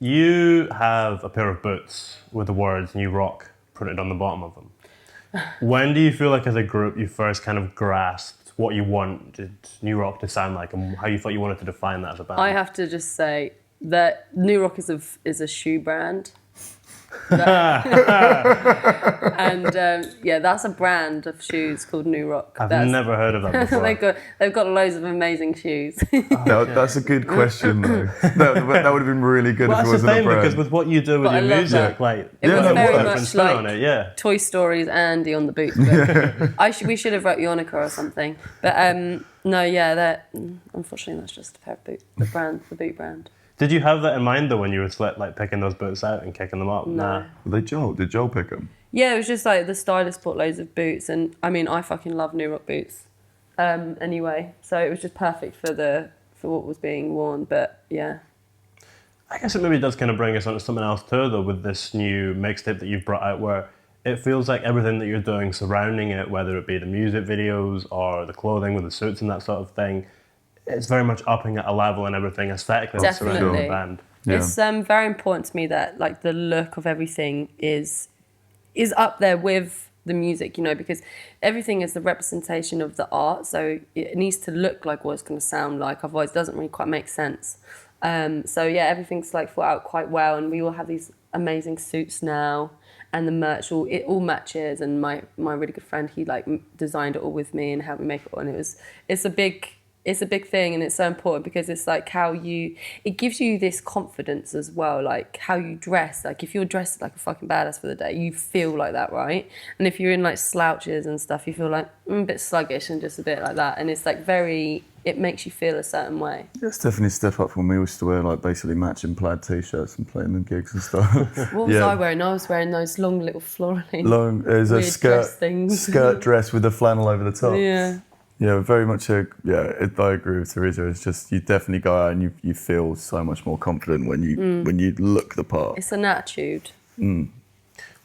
You have a pair of boots with the words New Rock printed on the bottom of them. When do you feel like as a group you first kind of grasped what you wanted New Rock to sound like and how you thought you wanted to define that as a band? I have to just say that New Rock is a shoe brand. And that's a brand of shoes called New Rock. I've never heard of that before. they've got loads of amazing shoes. That's a good question, though. That would have been really good if it wasn't a brand. Because with what you do with your music, it was very much like Toy Story's Andy on the boot. We should have wrote Yonaka or something. But unfortunately that's just a pair of boots. The boot brand. Did you have that in mind though when you were picking those boots out and kicking them up? No. Did Joel pick them? Yeah, it was just like the stylist bought loads of boots, and I mean I fucking love New Rock boots. Anyway, so it was just perfect for what was being worn. But yeah. I guess it maybe does kind of bring us on to something else too though with this new mixtape that you've brought out where it feels like everything that you're doing surrounding it, whether it be the music videos or the clothing with the suits and that sort of thing, it's very much upping at a level and everything aesthetically surrounding the band. Yeah. It's very important to me that like the look of everything is up there with the music, because everything is the representation of the art, so it needs to look like what it's going to sound like, otherwise it doesn't really quite make sense. Everything's like thought out quite well, and we all have these amazing suits now, and the merch it all matches, and my really good friend, he like designed it all with me and helped me make it all, and it's a big thing, and it's so important because it's like it gives you this confidence as well, like how you dress. Like if you're dressed like a fucking badass for the day, you feel like that, right? And if you're in like slouches and stuff, you feel like a bit sluggish and just a bit like that. And it's like it makes you feel a certain way. Yeah, it's definitely a step up from when we used to wear like basically matching plaid t-shirts and playing in gigs and stuff. What was I wearing? I was wearing those long little florally. There's a skirt dress with a flannel over the top. Yeah. Yeah, very much I agree with Teresa. It's just you definitely go out and you feel so much more confident when you look the part. It's an attitude.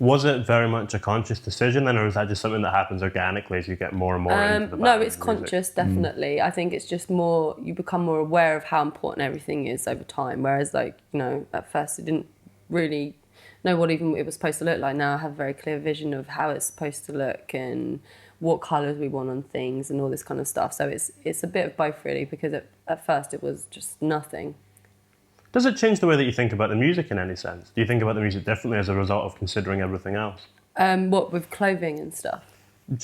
Was it very much a conscious decision then, or is that just something that happens organically as you get more and more into the band? No, it's conscious, definitely. I think it's just more, you become more aware of how important everything is over time, whereas like, at first I didn't really know what even it was supposed to look like. Now I have a very clear vision of how it's supposed to look and what colours we want on things and all this kind of stuff. So it's a bit of both really, because at first it was just nothing. Does it change the way that you think about the music in any sense? Do you think about the music differently as a result of considering everything else? What, with clothing and stuff?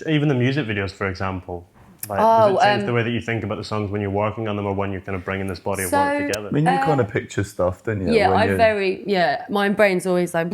Even the music videos, for example. Does it change the way that you think about the songs when you're working on them or when you're kind of bringing this body of work together? I mean, you kind of picture stuff, don't you? Yeah, my brain's always like,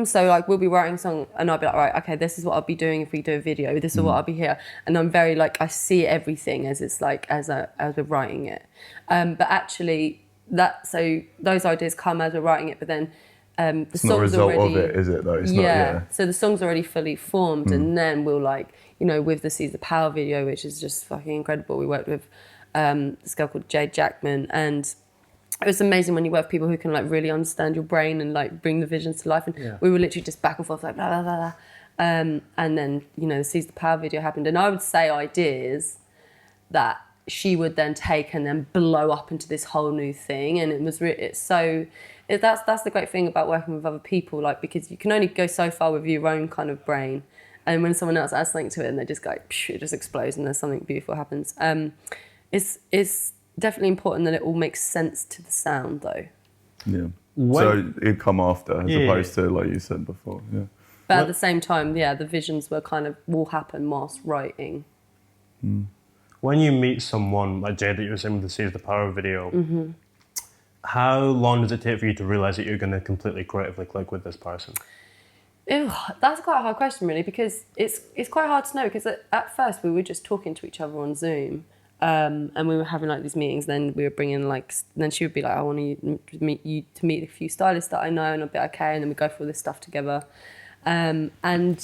so like we'll be writing a song and I'll be like, right, okay, this is what I'll be doing if we do a video, this is what I'll be here. And I'm very like, I see everything as it's like, as we're writing it. But actually, those ideas come as we're writing it, but then the it's song's not a result already, of it, is it though? It's so the song's already fully formed, and then we'll like, with the Seize the Power video, which is just fucking incredible. We worked with this girl called Jade Jackman, and it was amazing when you work with people who can like really understand your brain and like bring the visions to life. And we were literally just back and forth like blah blah blah blah. And then the Seize the Power video happened, and I would say ideas that she would then take and then blow up into this whole new thing. And it was that's the great thing about working with other people, like, because you can only go so far with your own kind of brain, and when someone else adds something to it and they just go psh, it just explodes and there's something beautiful happens. It's definitely important that it all makes sense to the sound though. So it'd come after as opposed to like you said before. But at the same time, the visions will happen whilst writing. When you meet someone like Jade that you were saying with the Seize the Power video, how long does it take for you to realise that you're going to completely creatively click with this person? Ew, that's quite a hard question really, because it's quite hard to know, because at first we were just talking to each other on Zoom, and we were having like these meetings, then we were bringing like, then she would be like, I want to meet a few stylists that I know, and I'd be like, okay, and then we go through all this stuff together, and then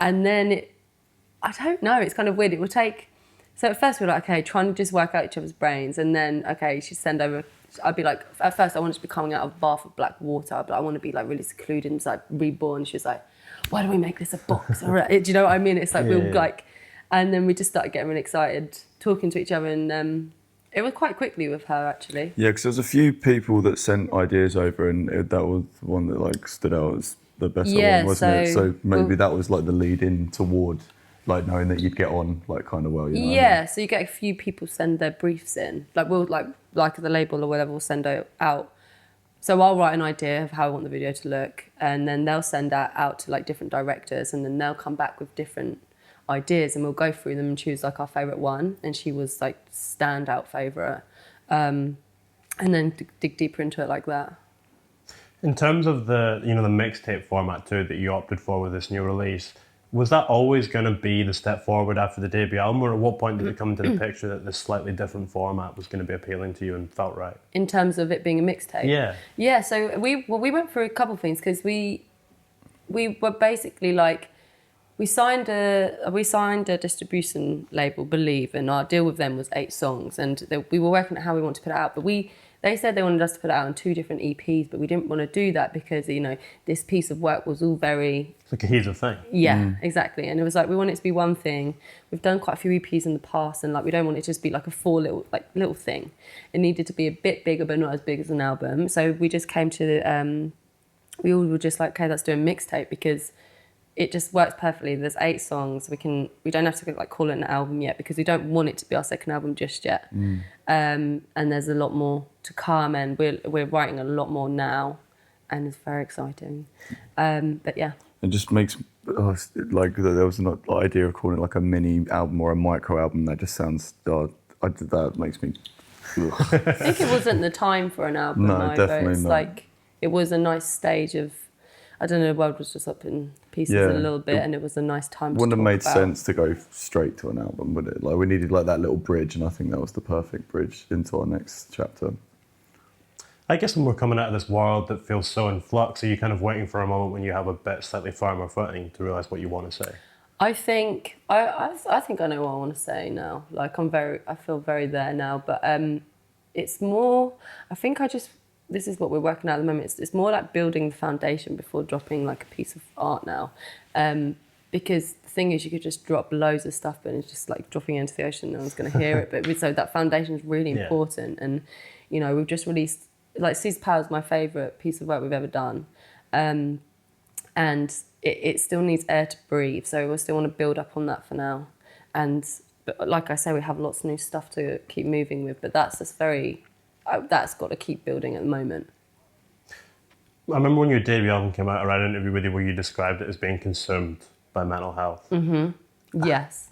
I don't know, it's kind of weird. It would take, so at first we were like, okay, trying to just work out each other's brains, and then okay, she'd send over, I'd be like, at first I wanted to be coming out of a bath of black water, but I want to be like really secluded and like reborn. She was like, why do we make this a box? Do you know what I mean? It's like we'll like, and then we just started getting really excited talking to each other, and It was quite quickly with her, actually. Yeah, because there's a few people that sent ideas over, and that was the one that like stood out as the better Yeah, one, wasn't it? so- So maybe that was like the lead in toward like knowing that you'd get on like kind of well, you know? what I mean? Yeah, so you get a few people send their briefs in. Like we'll like the label or whatever will send out. So I'll write an idea of how I want the video to look, and then they'll send that out to like different directors, and then they'll come back with different ideas, and we'll go through them and choose like our favorite one. And she was like standout favorite, and then dig deeper into it like that. In terms of the the mixtape format too that you opted for with this new release, was that always going to be the step forward after the debut album, or at what point did it come into the picture that this slightly different format was going to be appealing to you and felt right? In terms of it being a mixtape. Yeah. Yeah, so we went through a couple of things because we were basically like we signed a distribution label, Believe, and our deal with them was 8 songs, and we were working at how we want to put it out, but they said they wanted us to put it out on 2 different EPs, but we didn't want to do that because this piece of work was all very It's a cohesive thing. yeah, exactly. And it was like we want it to be one thing. We've done quite a few EPs in the past, and like we don't want it to just be like a 4 little thing. It needed to be a bit bigger, but not as big as an album. So we just came to we all were just like, okay, let's do a mixtape because it just works perfectly. There's 8 songs. We don't have to like call it an album yet because we don't want it to be our second album just yet. And there's a lot more to come, and we're writing a lot more now, and it's very exciting. But yeah. It just makes like there was an idea of calling it like a mini album or a micro album. That just sounds that makes me. I think it wasn't the time for an album. No, either. definitely It's not. like it was a nice stage of, I don't know, the world was just up in pieces Yeah, a little bit, and it was a nice time. Wouldn't to have talk made about. sense to go straight to an album, would it? Like we needed like that little bridge, and I think that was the perfect bridge into our next chapter. I guess when we're coming out of this world that feels so in flux, are you kind of waiting for a moment when you have a bit slightly firmer footing to realise what you want to say? I think I think I know what I want to say now. Like I feel very there now, but it's more. I think this is what we're working out at the moment. It's more like building the foundation before dropping like a piece of art now, because the thing is you could just drop loads of stuff, but it's just like dropping it into the ocean. No one's going to hear it. But so that foundation is really important, and we've just released. Like Seize the Power is my favourite piece of work we've ever done, and it still needs air to breathe. So we still want to build up on that for now, but like I say, we have lots of new stuff to keep moving with. But that's just that's got to keep building at the moment. I remember when your debut album came out, I read an interview with you where you described it as being consumed by mental health. Yes.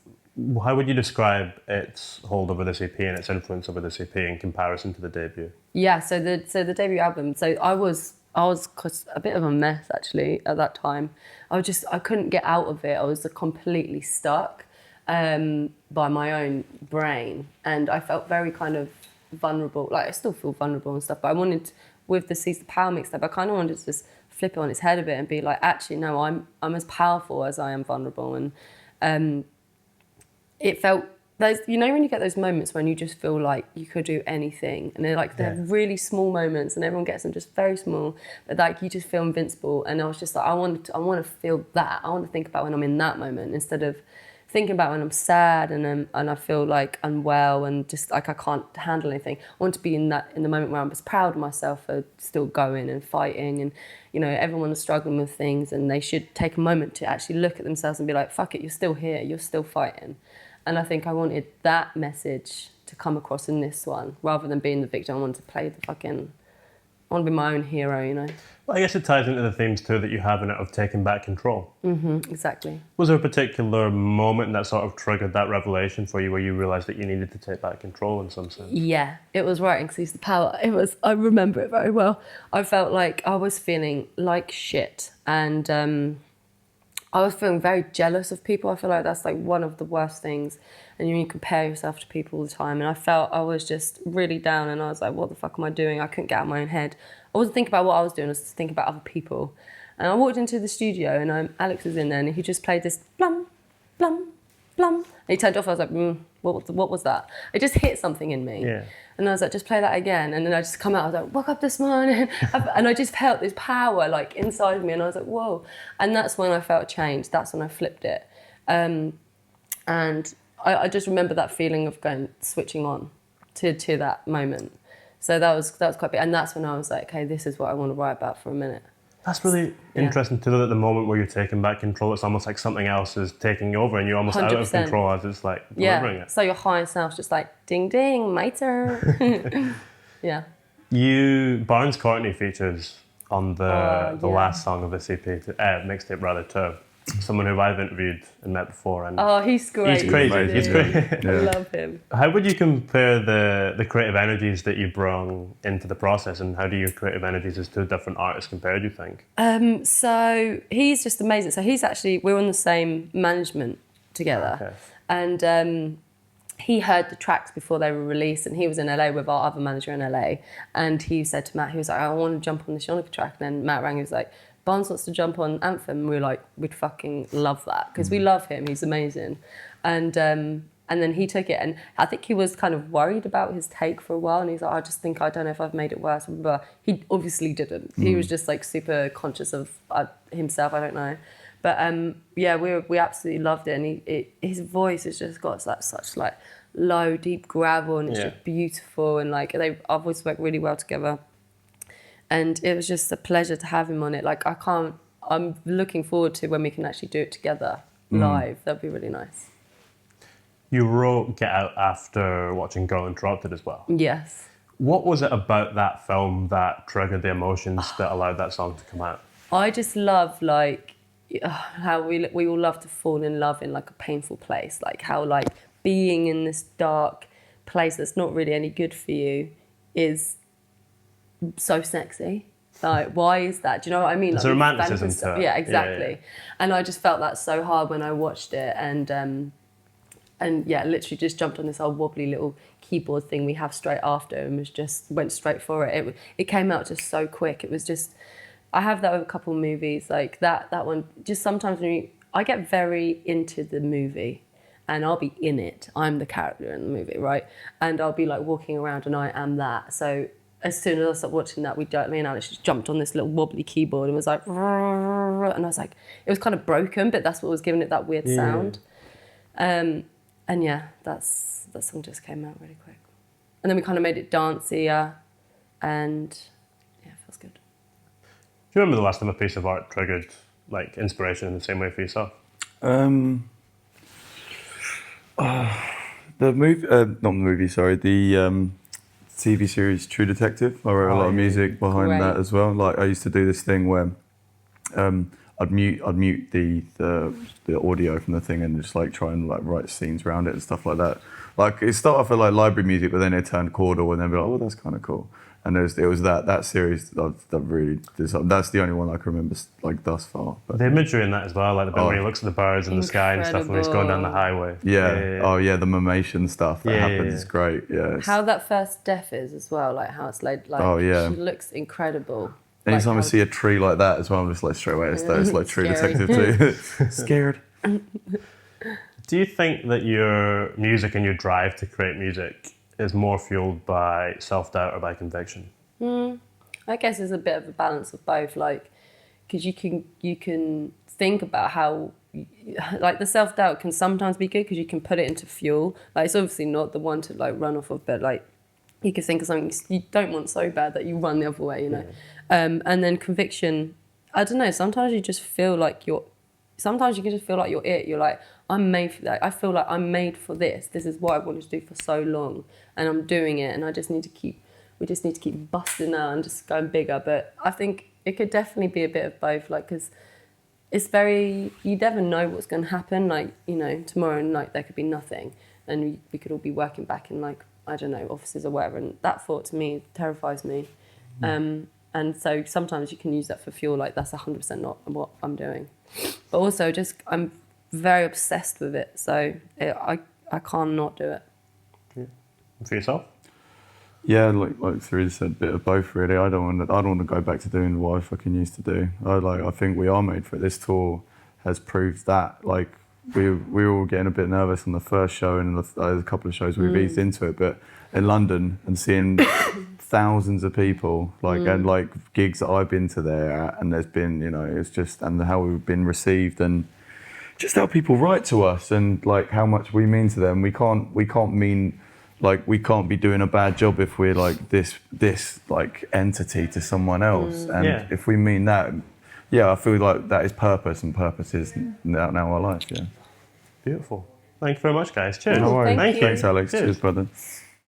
How would you describe its hold over this EP and its influence over this EP in comparison to the debut? Yeah, so the debut album. So I was a bit of a mess actually at that time. I couldn't get out of it. I was completely stuck by my own brain, and I felt very kind of vulnerable. Like I still feel vulnerable and stuff, but I wanted with the Seize the Power mixtape, I kind of wanted to just flip it on its head a bit and be like, actually, no, I'm as powerful as I am vulnerable, and it felt. There's, when you get those moments when you just feel like you could do anything, and they're really small moments, and everyone gets them just very small, but like you just feel invincible. And I was just like, I want to feel that. I want to think about when I'm in that moment instead of thinking about when I'm sad and I feel like unwell and just like I can't handle anything. I want to be in the moment where I'm just proud of myself for still going and fighting, and everyone's struggling with things, and they should take a moment to actually look at themselves and be like, fuck it, you're still here, you're still fighting. And I think I wanted that message to come across in this one, rather than being the victim. I wanted to play I want to be my own hero, Well, I guess it ties into the themes too that you have in it of taking back control. Exactly. Was there a particular moment that sort of triggered that revelation for you where you realised that you needed to take back control in some sense? Yeah, it was writing Seize the Power. I remember it very well. I felt like I was feeling like shit, and I was feeling very jealous of people. I feel like that's like one of the worst things. And you compare yourself to people all the time. And I felt I was just really down, and I was like, what the fuck am I doing? I couldn't get out of my own head. I wasn't thinking about what I was doing, I was just thinking about other people. And I walked into the studio, and Alex was in there, and he just played this blum, blum, blum. And he turned off. I was like, what was that? It just hit something in me. Yeah. And I was like, just play that again. And then I just come out, I was like, woke up this morning. And I just felt this power like inside of me. And I was like, whoa. And that's when I felt a change. That's when I flipped it. And I just remember that feeling of switching on. to that moment. So that was quite big, and that's when I was like, okay, this is what I want to write about for a minute. That's really interesting to know that the moment where you're taking back control, it's almost like something else is taking over and you're almost out of 100%. control as it's like delivering it. So your higher self's just like, ding, ding, my turn. Yeah. Barnes Courtney features on the last song of this EP, mixtape rather, too. Someone who I've interviewed and met before. And he's great. he's crazy. He's great. I love him. How would you compare the creative energies that you bring into the process, and how do your creative energies as two different artists compare, do you think? So he's just amazing. So we're on the same management together. Okay. And he heard the tracks before they were released, and he was in LA with our other manager in LA. And he said to Matt, he was like, I want to jump on this Yonaka track. And then Matt rang, he was like, Barnes wants to jump on Anthem. And we were like, we'd fucking love that, because we love him. He's amazing. And then he took it, and I think he was kind of worried about his take for a while. And he's like, I don't know if I've made it worse. But he obviously didn't. He was just like super conscious of himself. I don't know. But we absolutely loved it. And his voice has just got such like low, deep gravel, and it's just beautiful. And like our voices work really well together. And it was just a pleasure to have him on it. Like I'm looking forward to when we can actually do it together live. That'd be really nice. You wrote Get Out after watching Girl Interrupted as well. Yes. What was it about that film that triggered the emotions that allowed that song to come out? I just love how we all love to fall in love in like a painful place. Like how like being in this dark place that's not really any good for you is so sexy. Like, why is that? Do you know what I mean? It's like, a romanticism to it. Yeah, exactly. Yeah. And I just felt that so hard when I watched it, and literally just jumped on this old wobbly little keyboard thing we have straight after, and went straight for it. It came out just so quick. It was just, I have that with a couple of movies, like that one. Just sometimes I get very into the movie, and I'll be in it. I'm the character in the movie, right? And I'll be like walking around, and I am that. So as soon as I stopped watching that, me and Alex just jumped on this little wobbly keyboard and was like, and I was like, it was kind of broken, but that's what was giving it that weird sound. And that song just came out really quick. And then we kind of made it dancier, and it feels good. Do you remember the last time a piece of art triggered like inspiration in the same way for yourself? The TV series True Detective. I wrote a lot of music behind that as well. Like I used to do this thing where I'd mute the audio from the thing and just like try and like write scenes around it and stuff like that. Like it started off with like library music, but then it turned chordal, and then be like, oh, that's kind of cool. And it was that series that really did something. That's the only one I can remember like thus far. But the imagery in that as well, like the bit where he looks at the birds in the sky and stuff when he's going down the highway. Yeah. Oh yeah, the Mamation stuff that happens is great. Yeah. How that first death is as well, like how it's laid. Like, she looks incredible. Anytime I see a tree like that as well, I'm just like straight away. It's like True Detective too. Scared. Do you think that your music and your drive to create music is more fueled by self-doubt or by conviction? I guess there's a bit of a balance of both, like, because you can think about how, like, the self-doubt can sometimes be good because you can put it into fuel. Like, it's obviously not the one to like run off of, but like you can think of something you don't want so bad that you run the other way, you know. And then conviction, I don't know, sometimes you just feel like sometimes you can just feel like you're it. You're like, I'm made for that. I feel like I'm made for this. This is what I wanted to do for so long, and I'm doing it. And we just need to keep busting out and just going bigger. But I think it could definitely be a bit of both, like, because it's you never know what's going to happen. Like, you know, tomorrow night there could be nothing, and we could all be working back in, like, I don't know, offices or whatever. And that thought to me terrifies me. And so sometimes you can use that for fuel. Like, that's 100% not what I'm doing. But also, I'm very obsessed with it, so I can't not do it. Yeah. For yourself? Yeah, like Theresa said, a bit of both really. I don't want to go back to doing what I fucking used to do. I think we are made for it. This tour has proved that. Like we were all getting a bit nervous on the first show, and a couple of shows we've eased into it. But in London and seeing thousands of people, and like gigs that I've been to there at, and there's been, you know, it's just, and how we've been received, and just how people write to us, and like how much we mean to them. We can't mean like we can't be doing a bad job if we're like this like entity to someone else. And if we mean that, I feel like that is purpose, and purpose is now our life. Yeah. Beautiful. Thank you very much, guys. Cheers. No worries. Thank you. Thanks, Alex. Cheers. Cheers, brother.